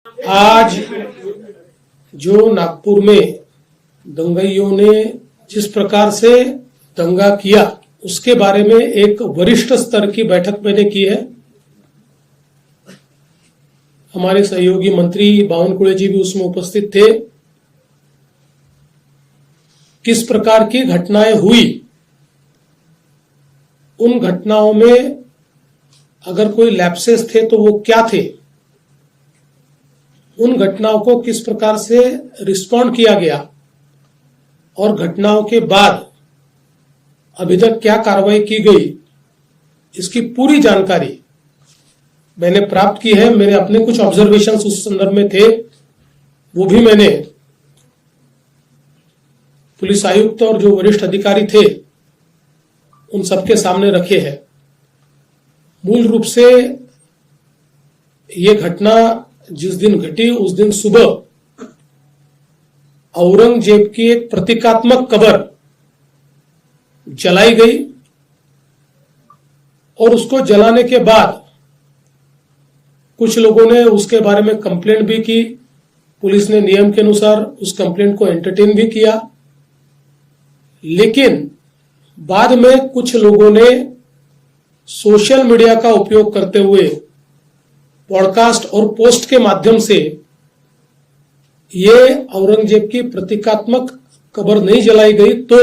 आज जो नागपुर में दंगाइयों ने जिस प्रकार से दंगा किया उसके बारे में एक वरिष्ठ स्तर की बैठक मैंने की है। हमारे सहयोगी मंत्री बावनकुळे जी भी उसमें उपस्थित थे। किस प्रकार की घटनाएं हुई, उन घटनाओं में अगर कोई लैप्सेस थे तो वो क्या थे, उन घटनाओं को किस प्रकार से रिस्पॉन्ड किया गया और घटनाओं के बाद अभी तक क्या कार्रवाई की गई, इसकी पूरी जानकारी मैंने प्राप्त की है। मेरे अपने कुछ ऑब्जर्वेशंस उस संदर्भ में थे, वो भी मैंने पुलिस आयुक्त और जो वरिष्ठ अधिकारी थे उन सबके सामने रखे हैं। मूल रूप से ये घटना जिस दिन घटी उस दिन सुबह औरंगजेब की एक प्रतीकात्मक कब्र जलाई गई और उसको जलाने के बाद कुछ लोगों ने उसके बारे में कंप्लेंट भी की। पुलिस ने नियम के अनुसार उस कंप्लेंट को एंटरटेन भी किया, लेकिन बाद में कुछ लोगों ने सोशल मीडिया का उपयोग करते हुए पॉडकास्ट और पोस्ट के माध्यम से ये औरंगजेब की प्रतीकात्मक कब्र नहीं जलाई गई तो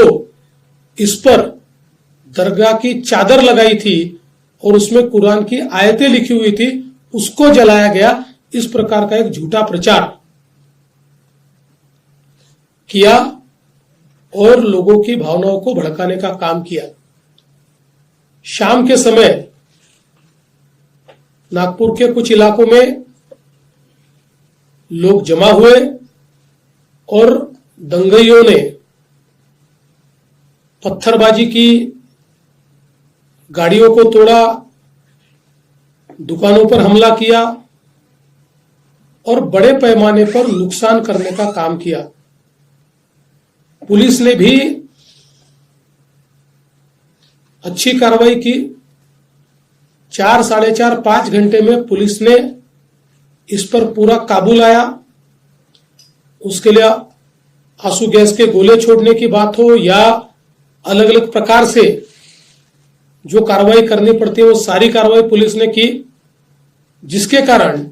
इस पर दरगाह की चादर लगाई थी और उसमें कुरान की आयतें लिखी हुई थी, उसको जलाया गया। इस प्रकार का एक झूठा प्रचार किया और लोगों की भावनाओं को भड़काने का काम किया। शाम के समय नागपुर के कुछ इलाकों में लोग जमा हुए और दंगाइयों ने पत्थरबाजी की, गाड़ियों को तोड़ा, दुकानों पर हमला किया और बड़े पैमाने पर नुकसान करने का काम किया। पुलिस ने भी अच्छी कार्रवाई की। 4, साढ़े 4, 5 घंटे में पुलिस ने इस पर पूरा काबू लाया। उसके लिए आंसू गैस के गोले छोड़ने की बात हो या अलग अलग प्रकार से जो कार्रवाई करनी पड़ती है वो सारी कार्रवाई पुलिस ने की, जिसके कारण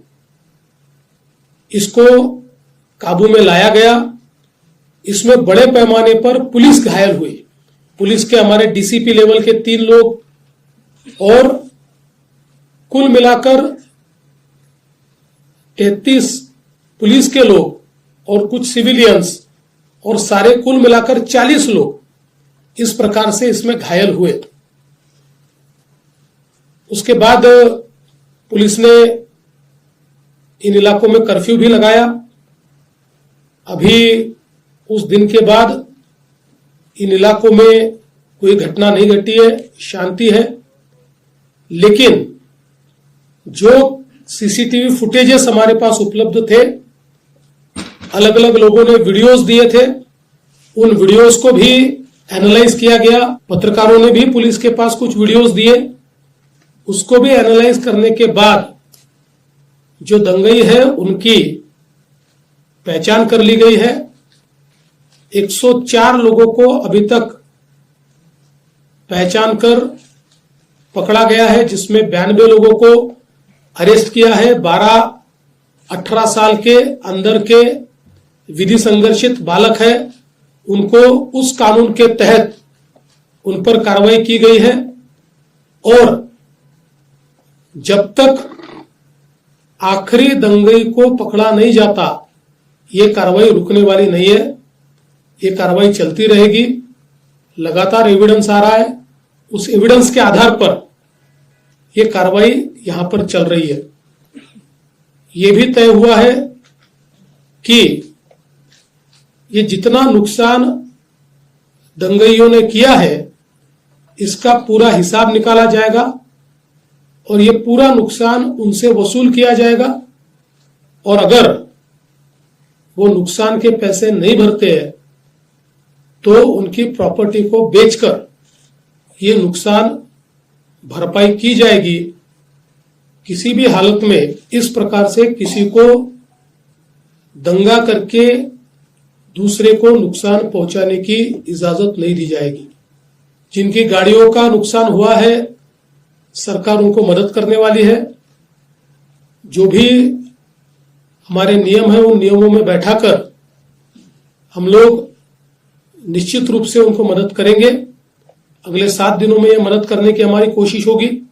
इसको काबू में लाया गया। इसमें बड़े पैमाने पर पुलिस घायल हुई। पुलिस के हमारे डीसीपी लेवल के 3 लोग और कुल मिलाकर 33 पुलिस के लोग और कुछ सिविलियंस और सारे कुल मिलाकर 40 लोग इस प्रकार से इसमें घायल हुए। उसके बाद पुलिस ने इन इलाकों में कर्फ्यू भी लगाया। अभी उस दिन के बाद इन इलाकों में कोई घटना नहीं घटी है, शांति है। लेकिन जो सीसीटीवी फुटेजेस हमारे पास उपलब्ध थे, अलग अलग लोगों ने वीडियोस दिए थे, उन वीडियोस को भी एनालाइज किया गया। पत्रकारों ने भी पुलिस के पास कुछ वीडियोस दिए, उसको भी एनालाइज करने के बाद जो दंगाई है उनकी पहचान कर ली गई है। 104 लोगों को अभी तक पहचान कर पकड़ा गया है, जिसमें 92 लोगों को अरेस्ट किया है। 12-18 साल के अंदर के विधि संघर्षित बालक है, उनको उस कानून के तहत उन पर कार्रवाई की गई है। और जब तक आखिरी दंगाई को पकड़ा नहीं जाता ये कार्रवाई रुकने वाली नहीं है, ये कार्रवाई चलती रहेगी। लगातार एविडेंस आ रहा है, उस एविडेंस के आधार पर ये कार्रवाई यहां पर चल रही है। ये भी तय हुआ है कि ये जितना नुकसान दंगाइयों ने किया है इसका पूरा हिसाब निकाला जाएगा और ये पूरा नुकसान उनसे वसूल किया जाएगा। और अगर वो नुकसान के पैसे नहीं भरते हैं तो उनकी प्रॉपर्टी को बेचकर ये नुकसान भरपाई की जाएगी। किसी भी हालत में इस प्रकार से किसी को दंगा करके दूसरे को नुकसान पहुंचाने की इजाजत नहीं दी जाएगी। जिनकी गाड़ियों का नुकसान हुआ है, सरकार उनको मदद करने वाली है। जो भी हमारे नियम है, उन नियमों में बैठाकर हम लोग निश्चित रूप से उनको मदद करेंगे। अगले 7 दिनों में यह मदद करने की हमारी कोशिश होगी।